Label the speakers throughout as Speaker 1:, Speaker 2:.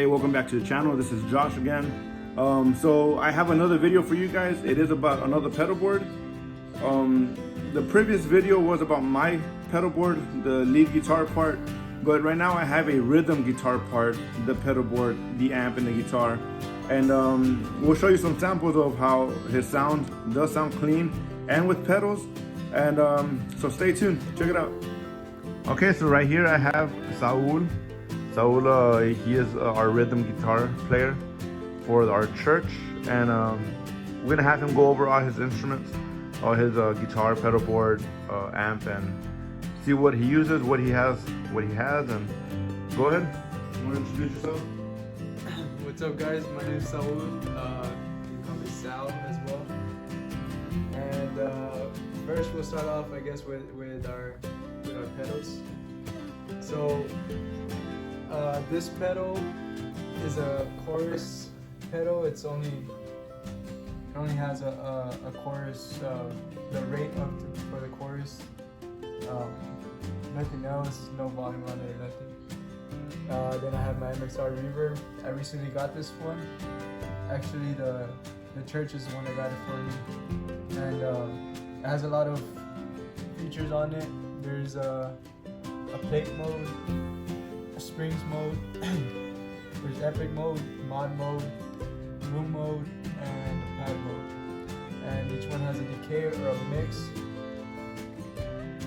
Speaker 1: Hey, welcome back to the channel. This is Josh again. So I have another video for you guys. It is about another pedal board. The previous video was about my pedal board, the lead guitar part, but right now I have a rhythm guitar part, the pedal board, the amp, and the guitar. And we'll show you some samples of how his sound does sound clean and with pedals. And so stay tuned, check it out. Okay, so right here I have Saul. Saul, he is our rhythm guitar player for our church, and we're gonna have him go over all his instruments, all his guitar, pedal board, amp, and see what he uses, what he has, and go ahead. You wanna introduce yourself?
Speaker 2: What's up, guys? My name is Saul. You can call me Sal as well. And first, we'll start off, I guess, with our pedals. So this pedal is a chorus pedal. It only has a chorus, the rate for the chorus. Nothing else, no volume on it, nothing. Then I have my MXR reverb. I recently got this one. Actually, the church is the one that got it for me, and it has a lot of features on it. There's a plate mode, a springs mode, there's epic mode, mod mode, room mode, and pad mode. And each one has a decay or a mix,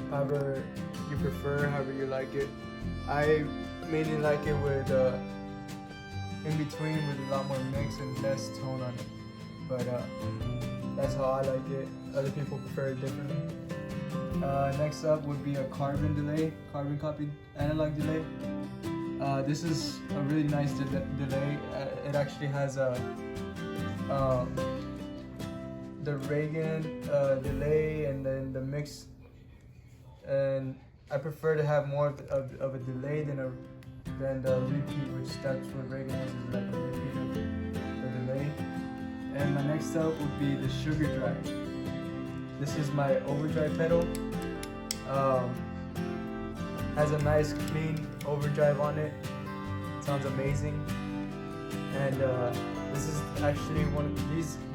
Speaker 2: however you prefer, however you like it. I mainly like it with in between, with a lot more mix and less tone on it. But that's how I like it. Other people prefer it differently. Next up would be a carbon copy analog delay. This is a really nice delay. It actually has a the Reagan delay and then the mix. And I prefer to have more of a delay than the repeat, which that's what Reagan is like, a repeat of the delay. And my next up would be the Sugar Drive. This is my overdrive pedal. Has a nice clean overdrive on it. Sounds amazing. And this is actually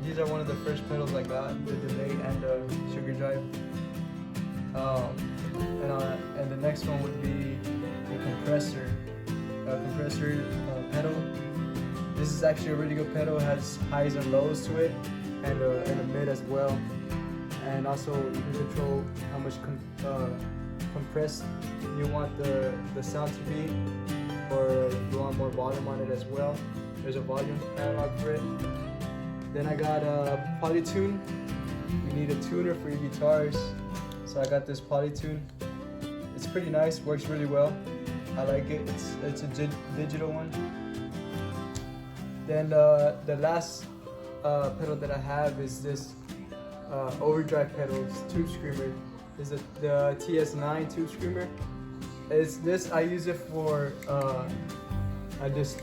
Speaker 2: these are one of the first pedals I got, the delay and the Sugar Drive. And the next one would be the compressor pedal. This is actually a really good pedal. It has highs and lows to it, and a mid as well. And also you can control how much compressed you want the sound to be, or if you want more volume on it as well. There's a volume analog for it. Then I got a Polytune. You need a tuner for your guitars, so I got this Polytune. It's pretty nice, works really well. I like it. It's a digital one. Then the last pedal that I have is this overdrive pedals tube screamer. Is the TS9 tube screamer. I use it for this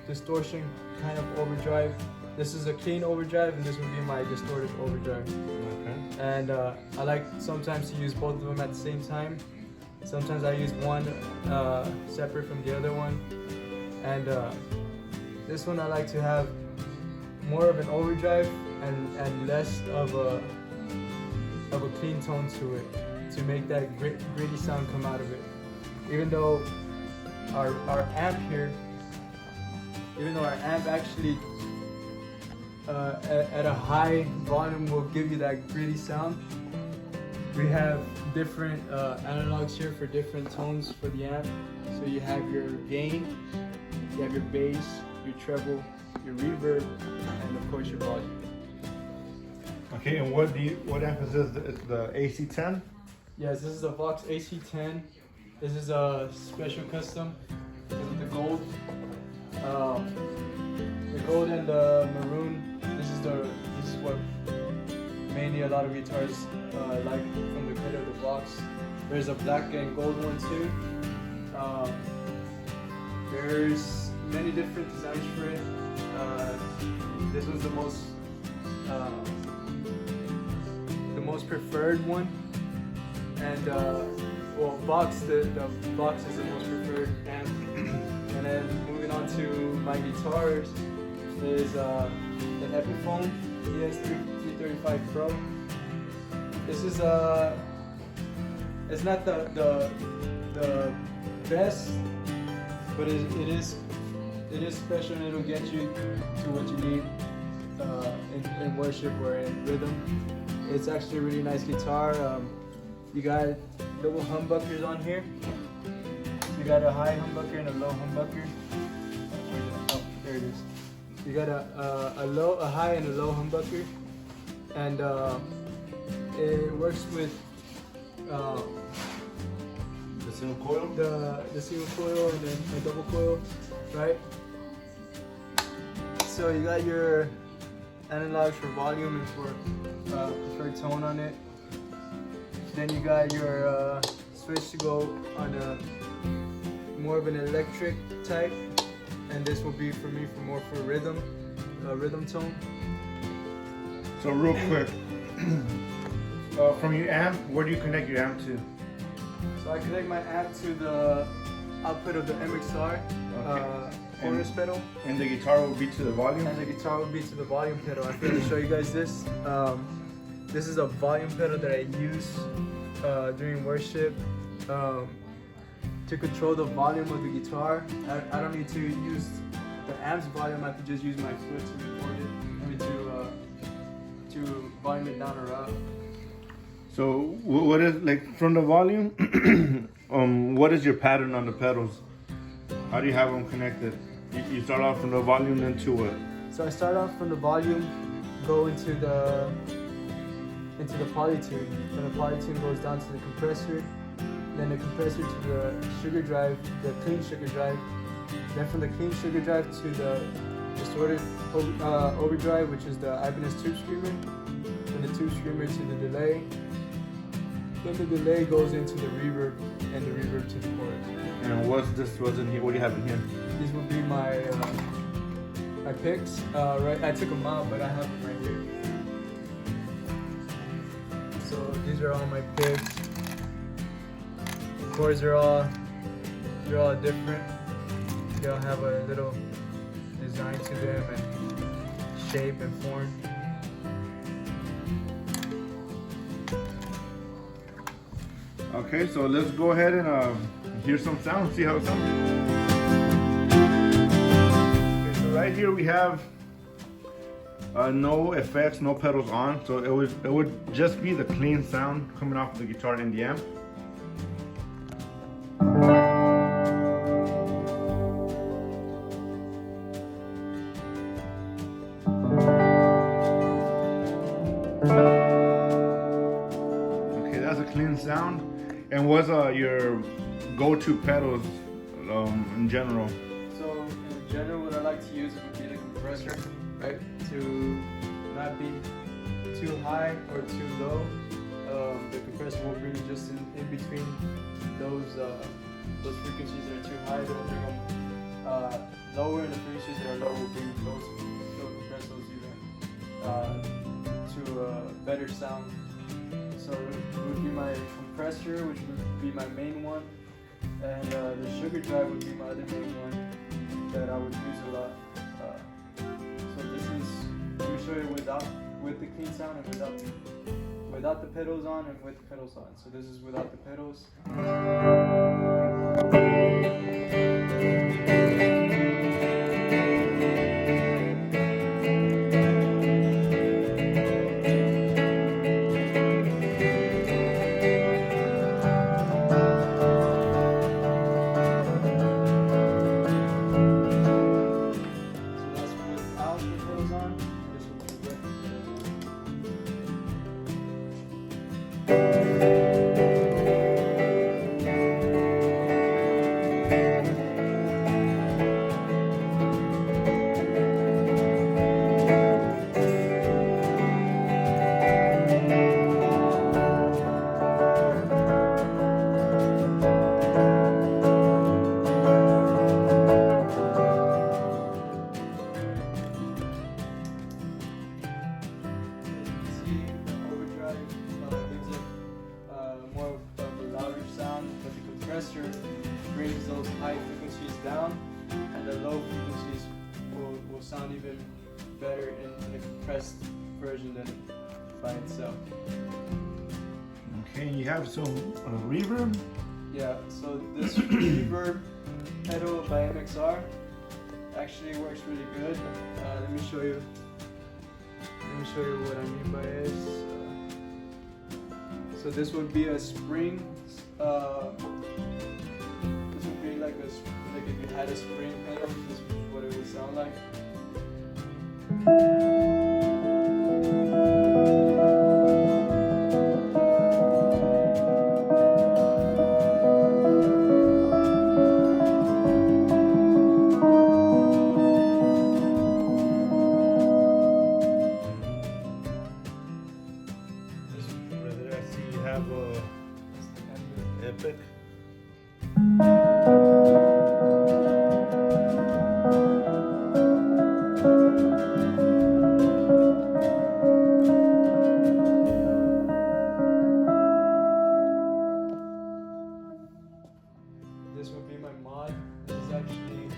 Speaker 2: distortion kind of overdrive. This is a clean overdrive, and this would be my distorted overdrive. Okay. And I like sometimes to use both of them at the same time. Sometimes I use one separate from the other one. And this one I like to have more of an overdrive and less of a clean tone to it, to make that gritty sound come out of it. Even though our amp actually at a high volume will give you that gritty sound, we have different analogs here for different tones for the amp. So you have your gain, you have your bass, your treble, your reverb, and of course your volume.
Speaker 1: Okay, and what amp is this? It's the AC10?
Speaker 2: Yes, this is a Vox AC10. This is a special custom. This is the gold. The gold and the maroon. This is what mainly a lot of guitars like from the kit of the Vox. There's a black and gold one too. There's many different designs for it. This was the most preferred one, and well, Vox, the Vox is the most preferred amp. And then moving moving on to my guitars is the Epiphone ES335 Pro. This is it's not the best, but it is special, and it'll get you to what you need in worship or in rhythm. It's actually a really nice guitar. You got double humbuckers on here. You got a high humbucker and a low humbucker. Oh, there it is. You got a high and a low humbucker, and it works with
Speaker 1: the single coil,
Speaker 2: the single coil, and then a double coil, right? So you got your analogs for volume and for tone on it. Then you got your switch to go on a more of an electric type, and this will be for me more for rhythm tone.
Speaker 1: So real quick, from your amp, where do you connect your amp to?
Speaker 2: So I connect my amp to the output of the MXR chorus pedal.
Speaker 1: And the guitar will be to the volume?
Speaker 2: And the guitar will be to the volume pedal. I forgot to show you guys this. This is a volume pedal that I use during worship to control the volume of the guitar. I don't need to use the amp's volume. I could just use my foot to record it. I mean to volume it down or up.
Speaker 1: So what is, like, from the volume, what is your pattern on the pedals? How do you have them connected? You start off from the volume, then to what?
Speaker 2: So I start off from the volume, go into the polytune. Then the polytune goes down to the compressor, then the compressor to the sugar drive, the clean sugar drive. Then from the clean sugar drive to the distorted overdrive, which is the Ibanez tube screamer. Then the tube screamer to the delay. Then the delay goes into the reverb, and the reverb to the chorus.
Speaker 1: And what's this? What's in here? What do you have in here?
Speaker 2: These will be my my picks. Right, I took them out, but I have them right here. So these are all my picks. The chords are all different. They all have a little design to them and shape and form.
Speaker 1: Okay, so let's go ahead and hear some sound, see how it sounds. Okay, so right here we have no effects, no pedals on, so it would just be the clean sound coming off of the guitar and the amp. Okay, that's a clean sound. And what's your go-to pedals in general?
Speaker 2: So in general, what I like to use would be the compressor, right? To not be too high or too low. The compressor will bring you just in between those frequencies that are too high. They'll bring them lower, and the frequencies that are low will bring you close. They'll compress those even to a better sound. So it would be my compressor, which would be my main one, and the sugar drive would be my other main one that I would use a lot. So this is, let me show you with the clean sound and without the pedals on and with the pedals on. So this is without the pedals. sound even better in a compressed version than by itself.
Speaker 1: Okay, you have some reverb.
Speaker 2: Yeah, so this reverb pedal by MXR actually works really good. Let me show you what I mean by it. So this would be a spring. This would be like if you had a spring pedal. This is what it would sound like.
Speaker 1: Epic.
Speaker 2: This would be my mod. This is actually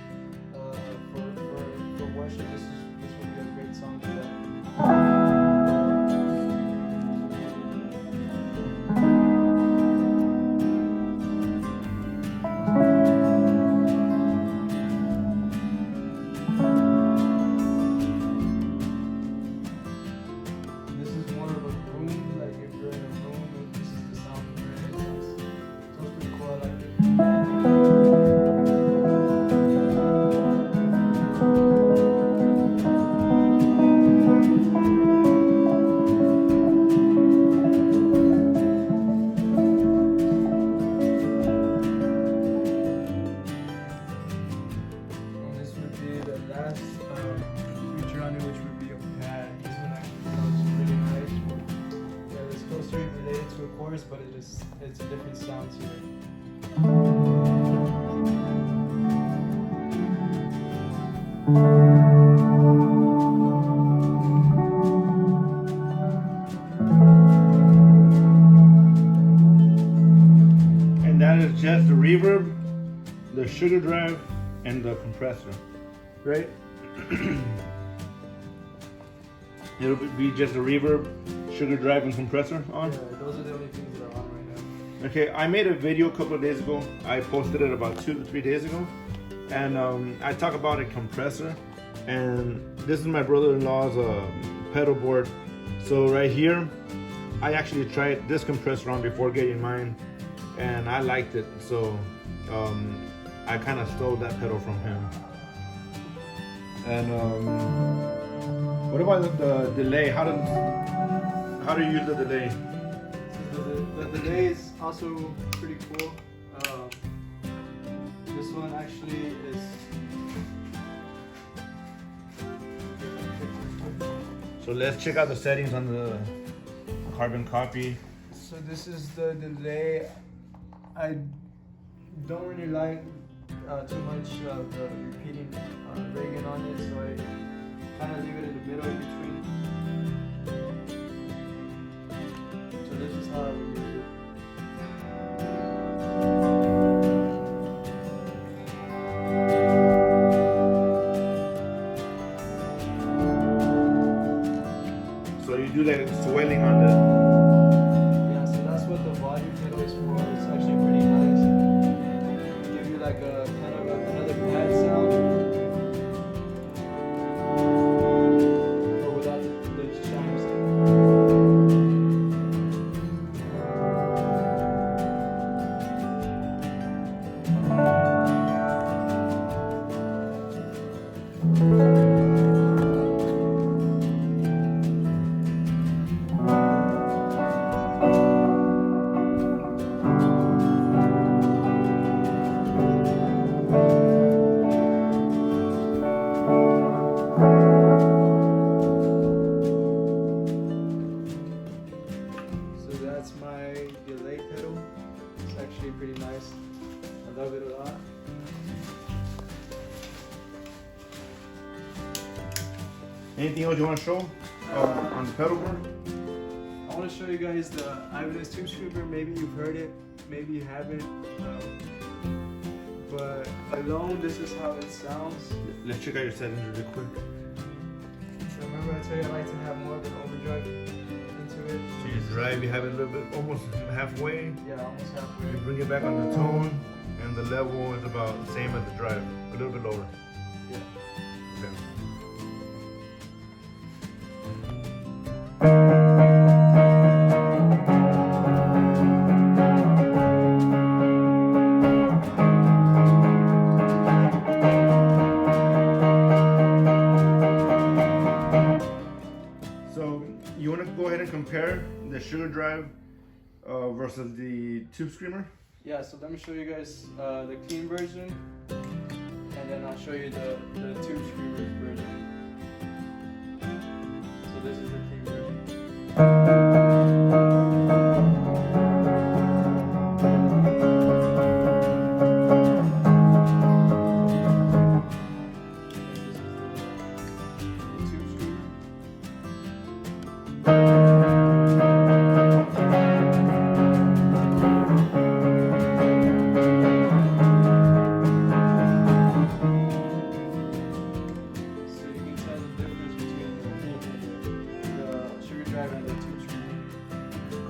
Speaker 2: for worship. This would be a great song for that. Feature on it, which would be a pad. This one actually sounds really nice. Yeah, it's closely related to a chorus, but it's a different sound to it.
Speaker 1: And that is just the reverb, the sugar drive, and the compressor, right? It'll be just a reverb, sugar drive, and compressor on.
Speaker 2: Yeah, those are the only things that are on right now.
Speaker 1: Okay, I made a video a couple of days ago. I posted it about 2 to 3 days ago, and I talk about a compressor. And this is my brother-in-law's pedal board. So right here, I actually tried this compressor on before getting mine, and I liked it. So I kind of stole that pedal from him. And what about the delay? How do you use the delay?
Speaker 2: So the delay is also pretty cool. This one actually is.
Speaker 1: So let's check out the settings on the carbon copy.
Speaker 2: So this is the delay. I don't really like too much of the repeating Reagan on it, so I kind of leave it in the middle in between. So this is how I would use it.
Speaker 1: So you do like swelling on the.
Speaker 2: Yeah, so that's what the volume pedal is for. It's actually pretty nice. Give you like a kind of another pad sound, but without the chimes. That's my delay pedal. It's actually pretty nice. I love it a lot.
Speaker 1: Anything else you want to show on the pedal board?
Speaker 2: I want to show you guys the Ibanez Tube Screamer. Maybe you've heard it, maybe you haven't. But alone, this is how it sounds.
Speaker 1: Let's check out your settings really quick.
Speaker 2: So remember I told you I like to have more of an overdrive into it.
Speaker 1: So you drive, you have it a little bit, almost halfway.
Speaker 2: Yeah, almost halfway.
Speaker 1: You bring it back on the tone, and the level is about the same as the drive, a little bit lower.
Speaker 2: Yeah.
Speaker 1: Okay. So you want to go ahead and compare the Sugar Drive versus the Tube Screamer?
Speaker 2: Yeah, so let me show you guys the clean version, and then I'll show you the Tube Screamers version. So this is the clean version.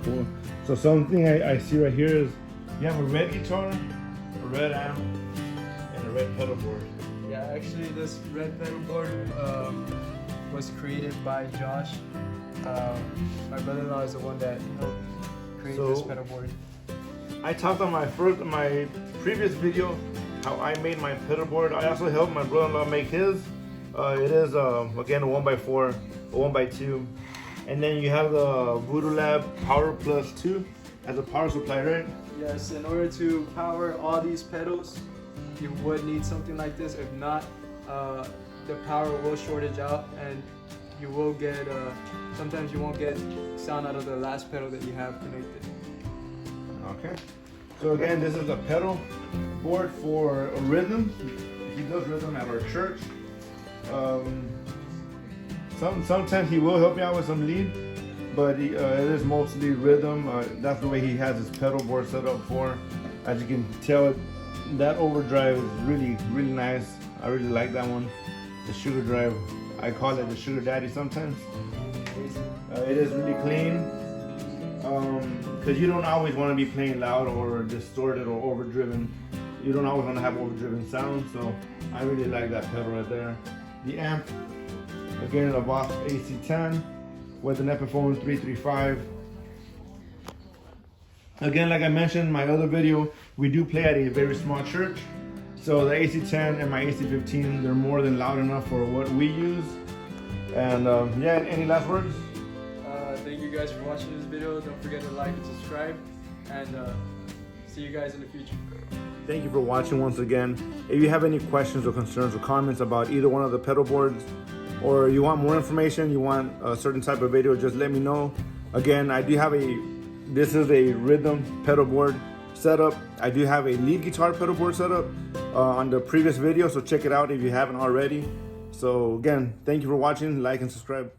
Speaker 1: Cool. So something I see right here is you have a red guitar, a red amp, and a red pedal board.
Speaker 2: Yeah, actually this red pedal board was created by Josh. My brother-in-law is the one that helped create this pedal board.
Speaker 1: I talked on my previous video how I made my pedal board. I also helped my brother-in-law make his. It is again a 1x4, a 1x2. And then you have the Voodoo Lab Power Plus 2 as a power supply, right?
Speaker 2: Yes, in order to power all these pedals, you would need something like this. If not, the power will shortage out and you will get, sometimes you won't get sound out of the last pedal that you have connected.
Speaker 1: Okay. So again, this is a pedal board for a rhythm. He does rhythm at our church. Sometimes he will help me out with some lead, but it is mostly rhythm. That's the way he has his pedal board set up for. As you can tell, that overdrive is really, really nice. I really like that one. The Sugar Drive, I call it the Sugar Daddy sometimes. It is really clean, because you don't always want to be playing loud or distorted or overdriven. You don't always want to have overdriven sound, so I really like that pedal right there. The amp, again, a Boss AC10 with an Epiphone 335. Again, like I mentioned in my other video, we do play at a very small church. So the AC10 and my AC15, they're more than loud enough for what we use. And yeah, any last words?
Speaker 2: Thank you guys for watching this video. Don't forget to like and subscribe, and see you guys in the future.
Speaker 1: Thank you for watching once again. If you have any questions or concerns or comments about either one of the pedal boards, or you want more information, you want a certain type of video, just let me know. Again, I do have this is a rhythm pedal board setup. I do have a lead guitar pedal board setup on the previous video, so check it out if you haven't already. So again, thank you for watching, like and subscribe.